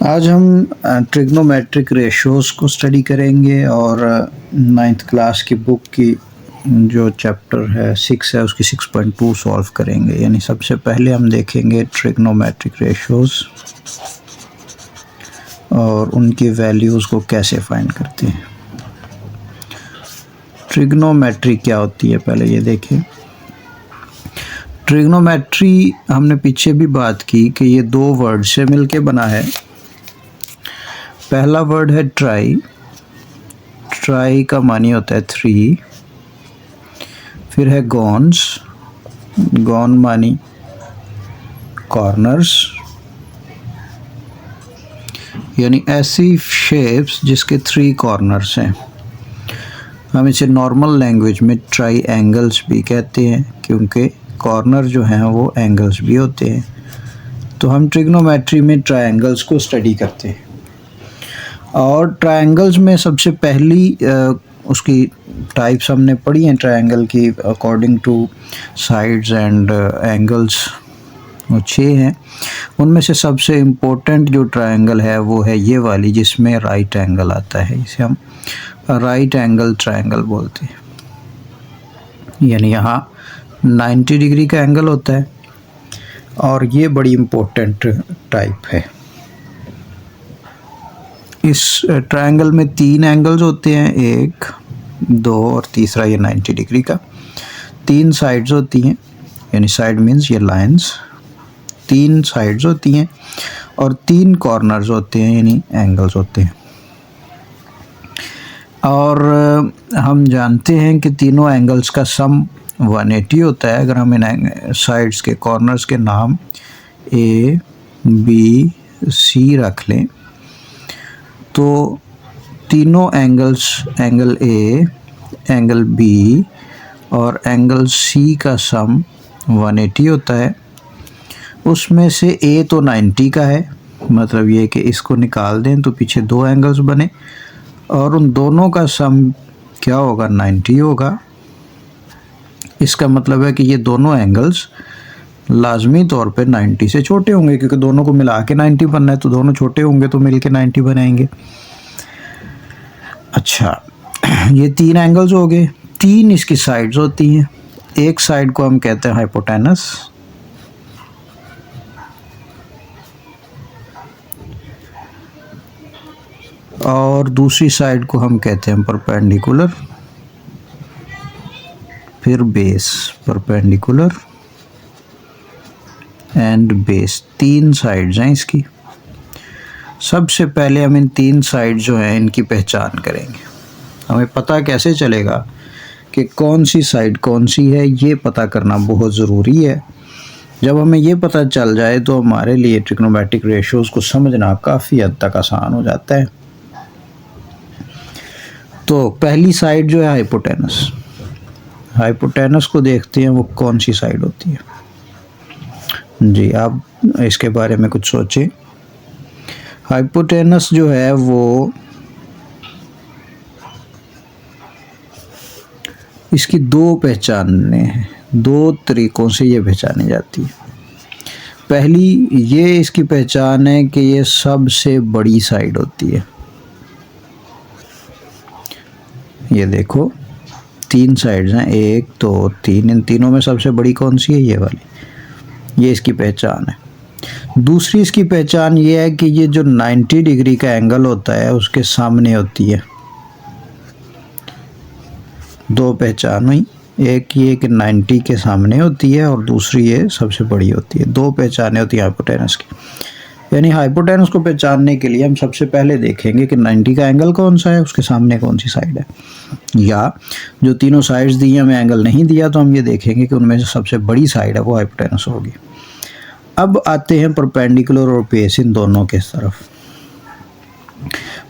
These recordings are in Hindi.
आज हम ट्रिग्नोमेट्रिक रेशोज़ को स्टडी करेंगे और नाइन्थ क्लास की बुक की जो चैप्टर है 6 है उसकी 6.2 सॉल्व करेंगे। यानी सबसे पहले हम देखेंगे ट्रिग्नोमेट्रिक रेशोज़ और उनकी वैल्यूज़ को कैसे फाइंड करते हैं। ट्रिग्नोमेट्री क्या होती है पहले ये देखें। ट्रिग्नोमेट्री हमने पीछे भी बात की कि ये दो वर्ड से मिलके बना है। पहला वर्ड है ट्राई, ट्राई का मानी होता है 3। फिर है गॉन्स, गॉन मानी कॉर्नर्स, यानी ऐसी शेप्स जिसके 3 कॉर्नर्स हैं। हम इसे नॉर्मल लैंग्वेज में ट्राई एंगल्स भी कहते हैं क्योंकि कॉर्नर जो हैं वो एंगल्स भी होते हैं। तो हम ट्रिग्नोमेट्री में ट्रायंगल्स को स्टडी करते हैं और ट्रायंगल्स में सबसे पहली उसकी टाइप्स हमने पढ़ी हैं ट्रायंगल की according two sides and angles. वो 6 हैं। उनमें से सबसे इम्पोर्टेंट जो ट्रायंगल है वो है ये वाली जिसमें राइट एंगल आता है। इसे हम राइट एंगल ट्रायंगल बोलते हैं। यानी यहाँ 90 डिग्री का एंगल होता है और ये बड़ी इम्पोर्टेंट टाइप है। इस ट्रायंगल में 3 एंगल्स होते हैं, 1, 2 और तीसरा ये 90 डिग्री का। 3 साइड्स होती हैं, यानी साइड मीन्स ये लाइंस। 3 साइड्स होती हैं और 3 कॉर्नर्स होते हैं, यानी एंगल्स होते हैं। और हम जानते हैं कि तीनों एंगल्स का सम 180 होता है। अगर हम इन साइड्स के कॉर्नर्स के नाम A, B, C रख लें तो तीनों angles, angle A, angle B और एंगल C का सम 180 होता है। उसमें से A तो 90 का है, मतलब ये कि इसको निकाल दें तो पीछे 2 एंगल्स बने और उन दोनों का सम क्या होगा, 90 होगा। इसका मतलब है कि ये दोनों एंगल्स लाजमी तौर पे 90 से छोटे होंगे क्योंकि दोनों को मिला के 90 बनना है, तो दोनों छोटे होंगे तो मिल के 90 बनाएंगे। अच्छा, ये 3 एंगल्स हो गए। 3 इसकी साइड्स होती हैं। एक साइड को हम कहते हैं हाइपोटेनस, और दूसरी साइड को हम कहते हैं परपेंडिकुलर, फिर base, perpendicular and base. 3 sides हैं इसकी। सबसे पहले हम इन 3 साइड जो हैं इनकी पहचान करेंगे। हमें पता कैसे चलेगा कि कौन सी साइड कौन सी है, ये पता करना बहुत ज़रूरी है। जब हमें ये पता चल जाए तो हमारे लिए ट्रिग्नोमेट्रिक रेशोज़ को समझना काफ़ी हद तक आसान हो जाता है। तो पहली साइड जो है हाइपोटेनस, हाइपोटेनस को देखते हैं वो कौन सी साइड होती है। जी, आप इसके बारे में कुछ सोचें। हाइपोटेनस जो है वो इसकी 2 पहचाने हैं, 2 तरीक़ों से ये पहचानी जाती है। पहली ये इसकी पहचान है कि ये सबसे बड़ी साइड होती है। ये देखो 3 साइड्स हैं, 1, 2, 3। इन तीनों में सबसे बड़ी कौन सी है, ये वाली। ये इसकी पहचान है। दूसरी इसकी पहचान ये है कि ये जो 90 डिग्री का एंगल होता है उसके सामने होती है। 2 पहचान हुई, एक ये कि 90 के सामने होती है और दूसरी ये सबसे बड़ी होती है। 2 पहचानें होती हैं हाइपोटेनस की। यानी हाइपोटेनस को पहचानने के लिए हम सबसे पहले देखेंगे कि 90 का एंगल कौन सा है, उसके सामने कौन सी साइड है, या जो तीनों साइड्स दी हैं हमें एंगल नहीं दिया तो हम ये देखेंगे कि उनमें से सबसे बड़ी साइड है वो हाइपोटेनस होगी। अब आते हैं परपेंडिकुलर और बेस, इन दोनों के तरफ।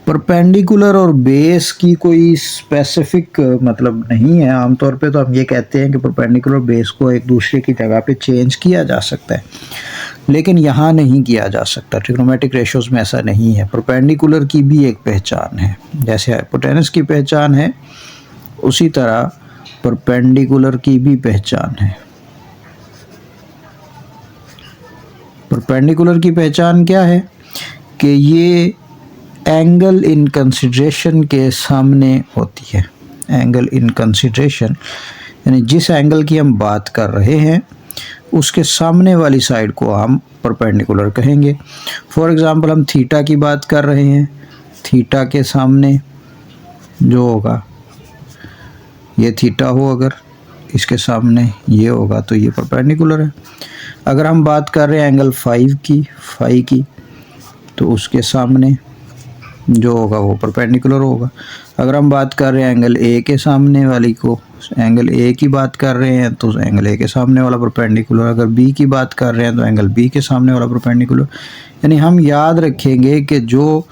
परपेंडिकुलर और बेस की कोई स्पेसिफिक मतलब नहीं है। आमतौर पे तो हम ये कहते हैं कि परपेंडिकुलर और बेस को एक दूसरे की जगह पे चेंज किया जा सकता है, लेकिन यहाँ नहीं किया जा सकता। ट्रिग्नोमेट्रिक रेशोज़ में ऐसा नहीं है। परपेंडिकुलर की भी एक पहचान है, जैसे हाइपोटेनस की पहचान है उसी तरह परपेंडिकुलर की भी पहचान है। परपेंडिकुलर की पहचान क्या है कि ये एंगल इन कंसिडरेशन के सामने होती है। एंगल इन कंसिडरेशन यानी जिस एंगल की हम बात कर रहे हैं उसके सामने वाली साइड को हम परपेंडिकुलर कहेंगे। फॉर एग्ज़ाम्पल हम थीटा की बात कर रहे हैं, थीटा के सामने जो होगा ये थीटा हो, अगर इसके सामने ये होगा तो ये परपेंडिकुलर है। अगर हम बात कर रहे हैं एंगल फाई की तो उसके सामने जो होगा वो परपेंडिकुलर होगा। अगर हम बात कर रहे हैं एंगल ए के सामने वाली को, एंगल ए की बात कर रहे हैं तो एंगल ए के सामने वाला परपेंडिकुलर। अगर बी की बात कर रहे हैं तो एंगल बी के सामने वाला परपेंडिकुलर। यानी हम याद रखेंगे कि जो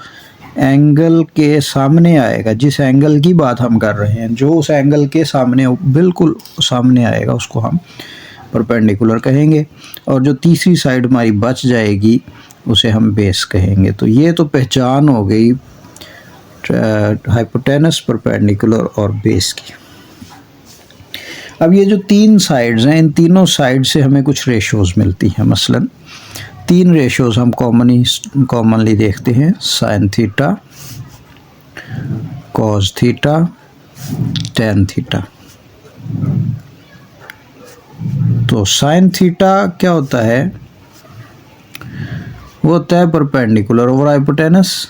एंगल के सामने आएगा, जिस एंगल की बात हम कर रहे हैं, जो उस एंगल के सामने बिल्कुल सामने आएगा उसको हम परपेंडिकुलर कहेंगे। और जो तीसरी साइड हमारी बच जाएगी उसे हम बेस कहेंगे। तो ये तो पहचान हो गई हाइपोटेनस, परपेंडिकुलर और बेस की। अब ये जो तीन साइड्स हैं, इन तीनों साइड से हमें कुछ रेशोज़ मिलती हैं। मसलन 3 रेशोज़ हम कॉमनली देखते हैं, sine theta, cos theta, tan theta. तो साइन थीटा क्या होता है? वो होता है परपेंडिकुलर ओवर हाइपोटेनस,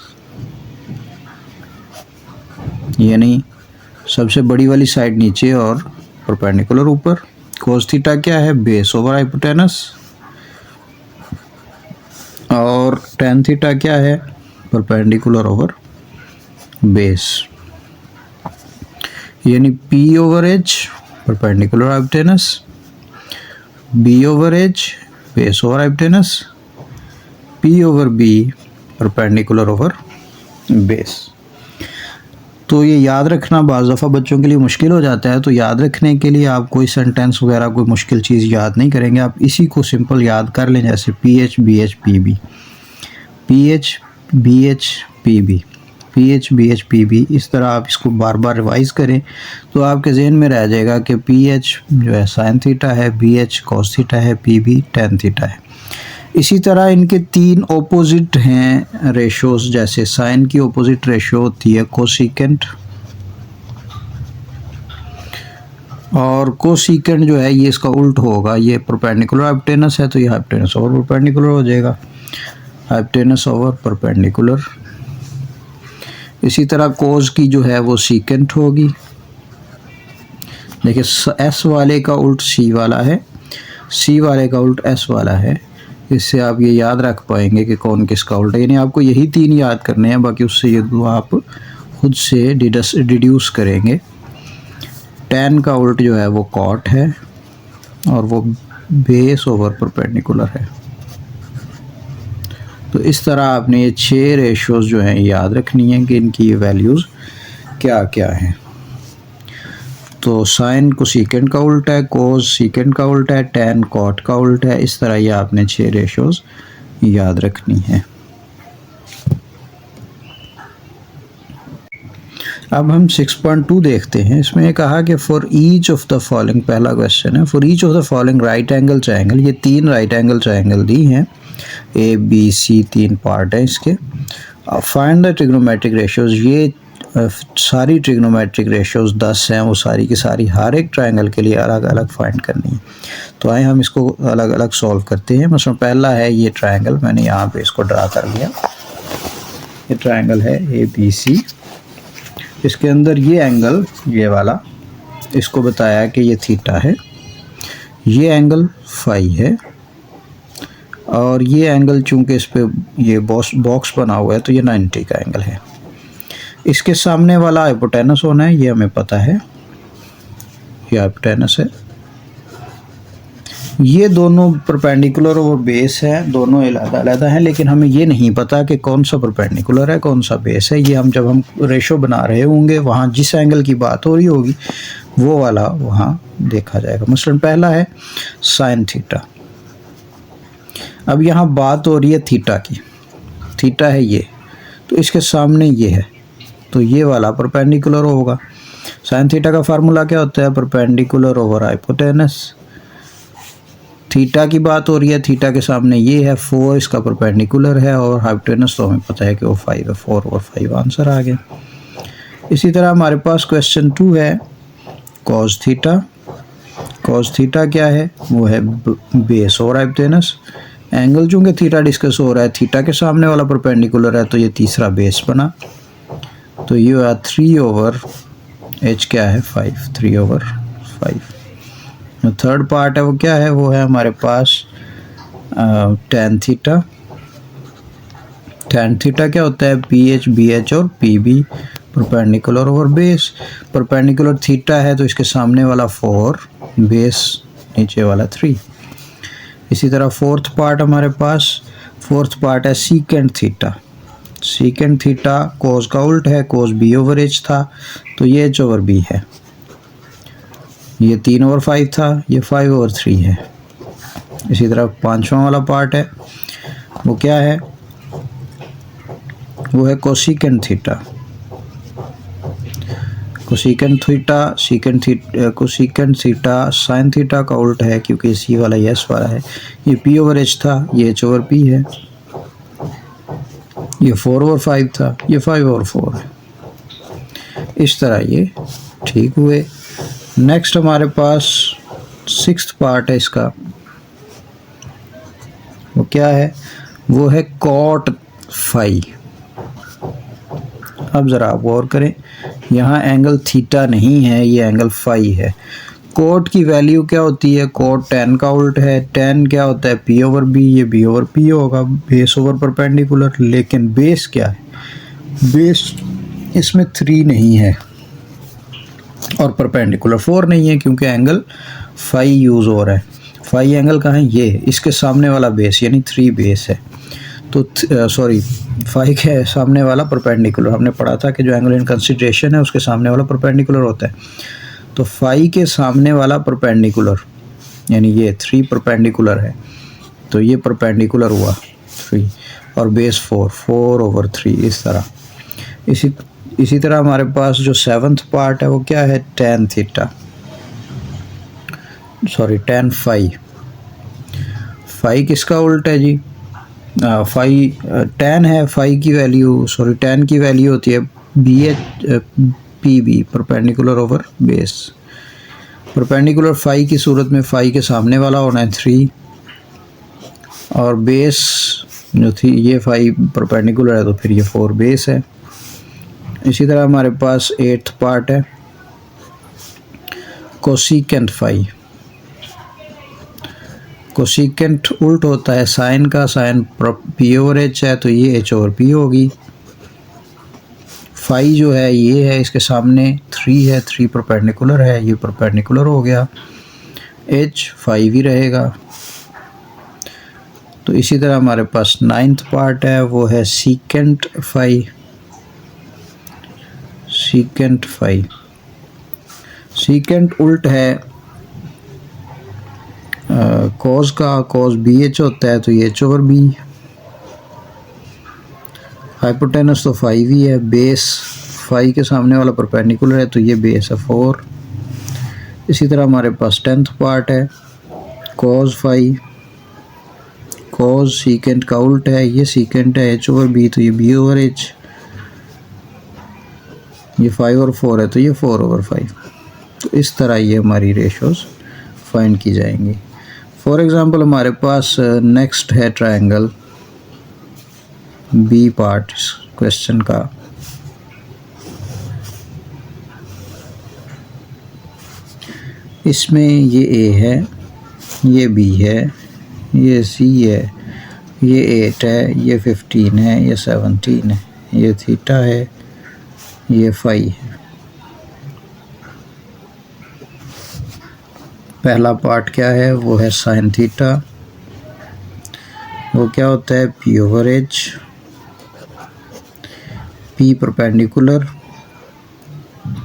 यानी सबसे बड़ी वाली साइड नीचे और परपेंडिकुलर ऊपर। कोस थीटा क्या है? Base over hypotenuse. और टेन थीटा क्या है? परपेंडिकुलर ओवर बेस, यानी P over H perpendicular hypotenuse, B over H base over hypotenuse, P over B perpendicular over base. तो ये याद रखना बाज़ दफ़ा बच्चों के लिए मुश्किल हो जाता है। तो याद रखने के लिए आप कोई सेंटेंस वगैरह कोई मुश्किल चीज़ याद नहीं करेंगे, आप इसी को सिंपल याद कर लें, जैसे P H B H P B, P H B H P B, P H B H P B. इस तरह आप इसको बार बार रिवाइज़ करें तो आपके जहन में रह जाएगा कि पी एच जो है साइन थीटा है, बी एच कॉस थीटा है, पी बी टेन थीटा है। इसी तरह इनके 3 ऑपोजिट हैं रेशोज़, जैसे साइन की ऑपोजिट रेशो होती है कोसिकेंट, और कोसिकेंट जो है ये इसका उल्ट होगा, ये परपेंडिकुलर हाइपोटेनस है तो ये हाइपोटेनस ओवर परपेंडिकुलर हो जाएगा, हाइपोटेनस ओवर परपेंडिकुलर। इसी तरह कोस की जो है वो सीकेंट होगी। देखिए एस वाले का उल्ट सी वाला है, सी वाले का उल्ट एस वाला है। इससे आप ये याद रख पाएंगे कि कौन किसका उल्टा है। यानी आपको यही 3 याद करने हैं, बाकी उससे ये दो आप खुद से डिड्यूस करेंगे। टेन का उल्ट जो है वो कॉट है और वो बेस ओवर परपेंडिकुलर है। तो इस तरह आपने ये 6 रेशोज़ जो हैं याद रखनी है कि इनकी ये वैल्यूज़ क्या क्या हैं। तो साइन को सीकेंट का उल्टा है, कोस सीकेंट का उल्टा है, टेन कॉट का उल्टा है। इस तरह ये आपने 6 रेशोज़ याद रखनी है। अब हम 6.2 देखते हैं। इसमें कहा कि for each of the following, पहला क्वेश्चन है, for each of the following right angle triangle. ये 3 राइट एंगल ट्रायंगल दी हैं, ए बी सी 3 पार्ट हैं इसके। Find the trigonometric ratios. ये सारी ट्रिग्नोमेट्रिक रेशोज़ 10 हैं, वो सारी की सारी हर एक ट्रायंगल के लिए अलग अलग फाइंड करनी है। तो आए हम इसको अलग अलग सॉल्व करते हैं। मतलब पहला है ये ट्रायंगल, मैंने यहाँ पे इसको ड्रा कर लिया। ये ट्रायंगल है ए बी सी। इसके अंदर ये एंगल, ये वाला, इसको बताया कि ये थीटा है, ये एंगल फाई है, और ये एंगल चूँकि इस पे ये बॉक्स बना हुआ है तो ये 90 का एंगल है। इसके सामने वाला हाइपोटेनस होना है, ये हमें पता है, ये हाइपोटेनस है। ये दोनों परपेंडिकुलर और बेस है, दोनों अलग हैं, लेकिन हमें ये नहीं पता कि कौन सा परपेंडिकुलर है कौन सा बेस है। ये हम जब हम रेशो बना रहे होंगे वहाँ जिस एंगल की बात हो रही होगी वो वाला वहाँ देखा जाएगा। मसलन पहला है साइन थीटा। अब यहाँ बात हो रही है थीटा की, थीटा है ये, तो इसके सामने ये है, तो ये वाला परपेंडिकुलर होगा। साइन थीटा का फार्मूला क्या होता है? Perpendicular over hypotenuse. थीटा की बात हो रही है, थीटा के सामने ये है 4, इसका परपेंडिकुलर है, और हाइपोटेनस तो हमें पता है कि वो 5 है, 4 और 5 आंसर आ गया। इसी तरह हमारे पास क्वेश्चन 2 है कॉस थीटा। कॉस थीटा क्या है, वो है बेस और हाइपोटेनस। एंगल चूँकि थीटा डिस्कस हो रहा है, थीटा के सामने वाला परपेंडिकुलर है, तो ये तीसरा बेस बना, तो ये हुआ 3/h क्या है 5, 3/5। थर्ड पार्ट है वो क्या है, वो है हमारे पास tan थीटा। tan थीटा क्या होता है, PH, BH और PB perpendicular over base. Perpendicular theta है तो इसके सामने वाला 4, बेस नीचे वाला 3। इसी तरह फोर्थ पार्ट हमारे पास, फोर्थ पार्ट है secant theta. Secant theta cos का उल्ट है, कोस B/h था, तो ये h/b है। ये 3/5 था, ये 5/3 है। इसी तरह पांचवा वाला पार्ट है वो क्या है, वो है cosecant theta. Cosecant theta, cosecant theta sine theta का उल्ट है, क्योंकि सी वाला यस वाला है। ये P/h था, ये h/p है। ये 4/5 था, ये 5/4 है। इस तरह ये ठीक हुए। नेक्स्ट हमारे पास सिक्स्थ पार्ट है इसका, वो क्या है, वो है कॉट फाई। अब ज़रा आप गौर करें, यहाँ एंगल थीटा नहीं है, ये एंगल फाई है। कोट की वैल्यू क्या होती है, कोट tan का उल्ट है। tan क्या होता है P/b, ये B/p होगा, बेस ओवर परपेंडिकुलर। लेकिन बेस क्या है, बेस इसमें 3 नहीं है और परपेंडिकुलर 4 नहीं है, क्योंकि एंगल फाई यूज़ हो रहा है। फाई एंगल कहाँ है, ये इसके सामने वाला बेस यानी 3 बेस है। तो सॉरी, फाई के सामने वाला परपेंडिकुलर, हमने पढ़ा था कि जो एंगल इन कंसिडरेशन है उसके सामने वाला परपेंडिकुलर होता है। तो फाई के सामने वाला परपेंडिकुलर यानी ये 3 परपेंडिकुलर है, तो ये परपेंडिकुलर हुआ 3 और बेस 4/3 इस तरह। इसी तरह हमारे पास जो सेवन्थ पार्ट है वो क्या है, tan theta, sorry tan phi. Phi किसका उल्ट है जी, फाई tan है, फाई की वैल्यू, सॉरी tan की वैल्यू होती है PB perpendicular over base. Perpendicular phi की सूरत में फाई के सामने वाला होना है 3, और बेस जो थी ये फाई परपेंडिकुलर है, तो फिर ये 4 बेस है। इसी तरह हमारे पास 8th पार्ट है कोसिकेंट फाई। कोसिकेंट उल्ट होता है साइन का, साइन P/h है, तो ये h/p होगी। फाई जो है ये है, इसके सामने 3 है, 3 परपेंडिकुलर है, ये परपेंडिकुलर हो गया, h 5 ही रहेगा। तो इसी तरह हमारे पास 9th पार्ट है, वो है secant phi. Secant phi, secant उल्ट है कॉस का, कॉस BH होता है, तो ये h/b। हाइपोटेनस तो 5 ही है, बेस फाई के सामने वाला परपेंडिकुलर है, तो ये बेस है 4। इसी तरह हमारे पास 10th पार्ट है कॉस फाई। कॉस सीकेंट का उल्ट है, ये सीकेंट है h/b, तो ये B/h। ये 5 और 4 है, तो ये 4/5। तो इस तरह ये हमारी रेशोज़ फाइंड की जाएंगी। फॉर एग्ज़ाम्पल हमारे पास नेक्स्ट है ट्रायंगल, बी पार्ट क्वेश्चन का। इसमें ये A है, ये B है, ये C है, ये 8 है, ये 15 है, ये 17 है, ये थीटा है, ये फाई है। पहला पार्ट क्या है, वो है साइन थीटा। वो क्या होता है P/h, P परपेंडिकुलर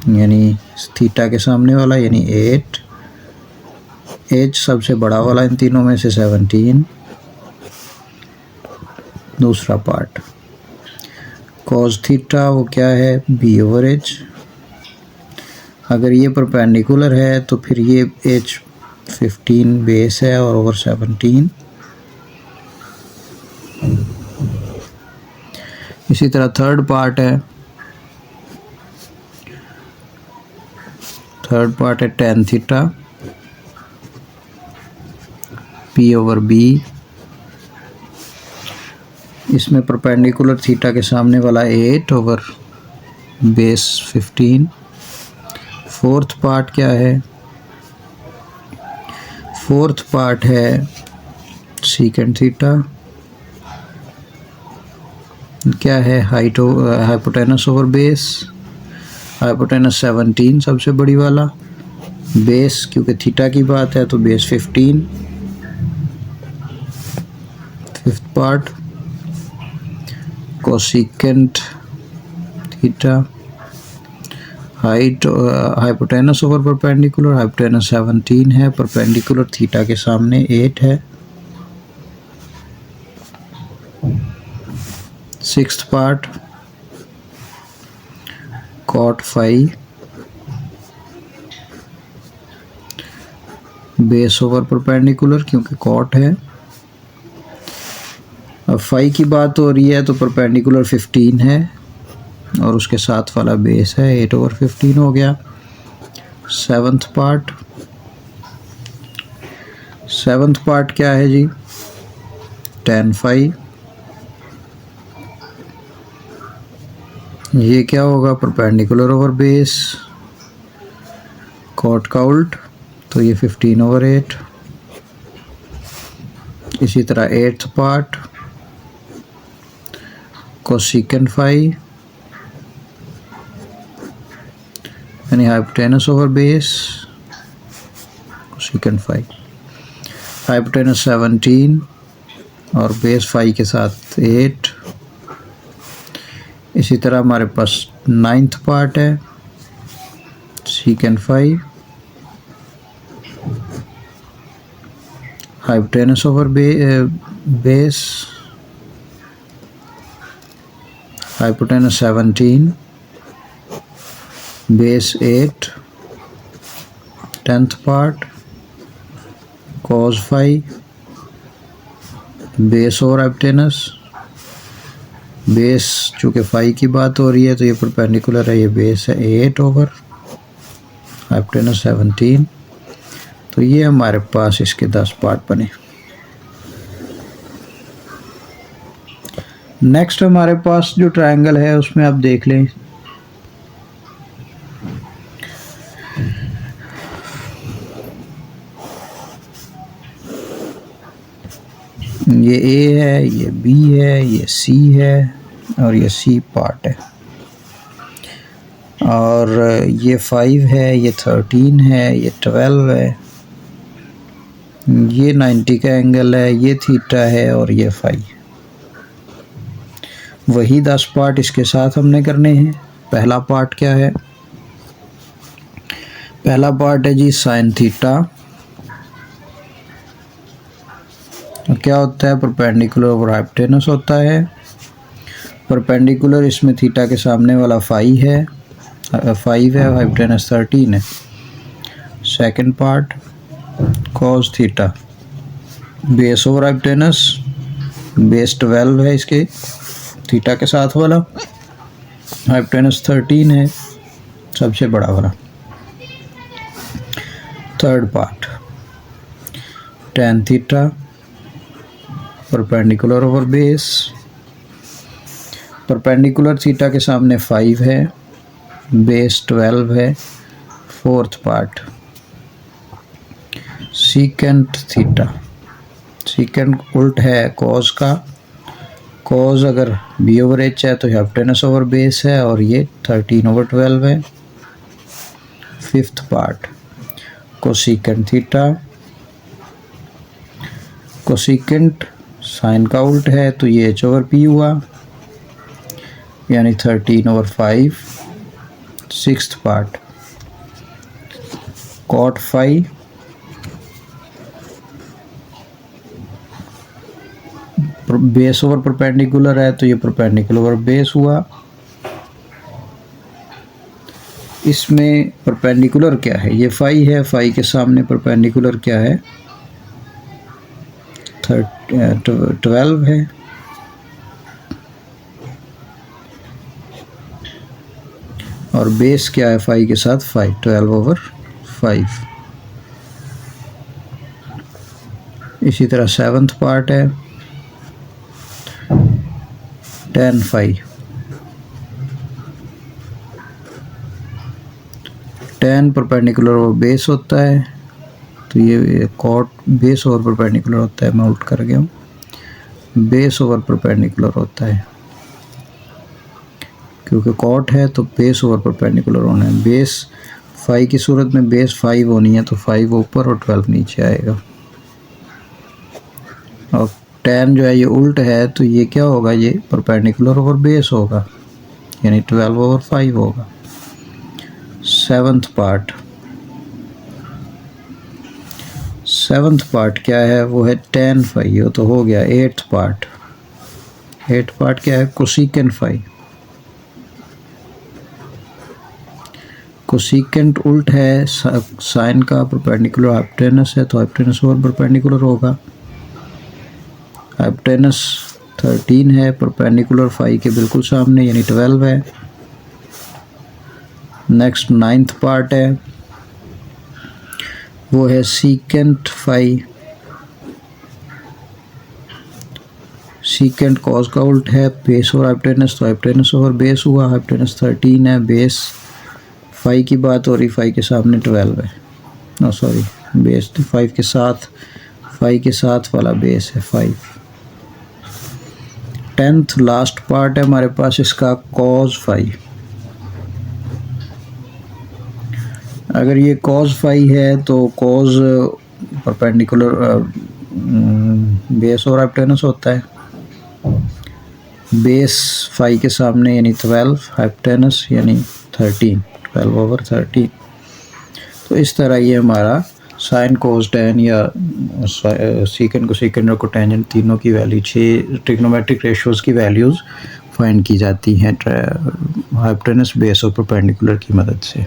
यानी थीटा के सामने वाला यानी 8, h सबसे बड़ा वाला इन तीनों में से 17। दूसरा पार्ट कॉस थीटा, वो क्या है B/h। अगर ये परपेंडिकुलर है तो फिर ये h 15 बेस है और ओवर 17। इसी तरह थर्ड पार्ट है, थर्ड पार्ट है tan theta p over b। इसमें परपेंडिकुलर थीटा के सामने वाला 8 ओवर बेस 15। फोर्थ पार्ट क्या है? फोर्थ पार्ट है सीकेंट थीटा। क्या है? Height hypotenuse over base. Hypotenuse 17 सबसे बड़ी वाला, बेस क्योंकि थीटा की बात है तो base 15। Fifth part cosecant theta, height hypotenuse over perpendicular. Hypotenuse 17 है, परपेंडिकुलर थीटा के सामने 8 है। Sixth part cot phi, base over perpendicular क्योंकि कॉट है। अब फाई की बात हो रही है तो परपेंडिकुलर 15 है और उसके साथ वाला बेस है 8 ओवर 15 हो गया। सेवन्थ पार्ट, सेवन्थ पार्ट क्या है जी? tan phi. ये क्या होगा? परपेंडिकुलर ओवर बेस, कॉट का उल्ट, तो ये 15 ओवर 8। इसी तरह एट्थ पार्ट कोसिकेंट फाई यानी hypotenuse over base cosecant phi. Hypotenuse 17 और बेस फाई के साथ 8। इसी तरह हमारे पास नाइन्थ पार्ट है secant phi, hypotenuse over base, hypotenuse 17, base 8। Tenth part cos phi, base over hypotenuse. Base चूँकि फाई की बात हो रही है तो ये परपेंडिकुलर है, ये बेस है 8 ओवर हाइपोटेनस 17। तो ये हमारे पास इसके 10 पार्ट बने। नेक्स्ट हमारे पास जो ट्रायंगल है उसमें आप देख लें, ये ए है, ये बी है, ये सी है और ये सी पार्ट है, और ये 5 है, ये 13 है, ये 12 है, ये 90 का एंगल है, ये थीटा है और ये फाई। वही 10 पार्ट इसके साथ हमने करने हैं। पहला पार्ट क्या है? पहला पार्ट है जी साइन थीटा। तो क्या होता है? परपेंडिकुलर ओवर हाइपोटेनस होता है। परपेंडिकुलर इसमें थीटा के सामने वाला फाई है, 5 है, हाइपोटेनस 13 है। Second part cos theta, base over hypotenuse, base 12 है इसके थीटा के साथ वाला, हाइपोटेनस 13 है सबसे बड़ा वाला। Third part tan theta, perpendicular over base, perpendicular theta के सामने 5 है, बेस 12 है। Fourth part secant theta, secant उल्ट है कॉस का, कॉस अगर बी ओवर एच है तो हाइपोटेनस ओवर बेस है और ये 13 ओवर 12 है। Fifth part cosecant theta, cosecant sine का उल्ट है तो ये एच ओवर पी हुआ यानी 13 over 5। Sixth part cot phi, base over perpendicular है तो ये परपेंडिकुलर ओवर बेस हुआ। इसमें परपेंडिकुलर क्या है, ये फाई है, फाई के सामने परपेंडिकुलर क्या है, 12 है, और बेस क्या है फाई के साथ 5, 12/5। इसी तरह 7th पार्ट है tan फाई, tan परपेंडिकुलर और बेस होता है, तो ये कॉट बेस ओवर परपेंडिकुलर होता है, मैं उल्ट कर गया हूँ, बेस ओवर परपेंडिकुलर होता है, क्योंकि कॉट है तो बेस ओवर परपेंडिकुलर होना है। बेस फाई की सूरत में बेस 5 होनी है, तो 5 ऊपर और 12 नीचे आएगा। और tan जो है ये उल्ट है, तो ये क्या होगा, ये परपेंडिकुलर ओवर बेस होगा, यानी 12/5 होगा। 7th पार्ट, 7th पार्ट क्या है, वो है tan फाई, वो तो हो गया। 8th पार्ट, 8th पार्ट क्या है, कोसिकेंट फाई। कोसिकेंट उल्ट है साइन का, परपेंडिकुलर हाइपोटेनस है, तो हाइपोटेनस ओवर परपेंडिकुलर होगा। हाइपोटेनस 13 है, परपेंडिकुलर फाई के बिल्कुल सामने, यानी 12 है। नेक्स्ट 9th पार्ट है, वो है सीकेंट फाई। सीकेंट कॉस का उल्ट है, बेस और हाइपोटेनस, तो हाइपोटेनस ओवर बेस हुआ। हाइपोटेनस 13 है, बेस फाई की बात हो रही, फाई के सामने 12 है, नो सॉरी, बेस 5 के साथ, फाई के साथ वाला बेस है 5। 10th लास्ट पार्ट है हमारे पास इसका, कॉस फाई। अगर ये कॉस फाई है तो कॉस परपेंडिकुलर बेस और हाइपोटेनस होता है, बेस फाई के सामने यानी 12, हाइपोटेनस यानी 13, 12/13। तो इस तरह ये हमारा साइन कोस टैन या सीकेंट को सीकेंट और कोटेंजेंट तीनों की वैल्यू 6 ट्रिग्नोमेट्रिक रेशियोज़ की वैल्यूज़ फाइंड की जाती हैं हाइपोटेनस, बेस और परपेंडिकुलर की मदद से।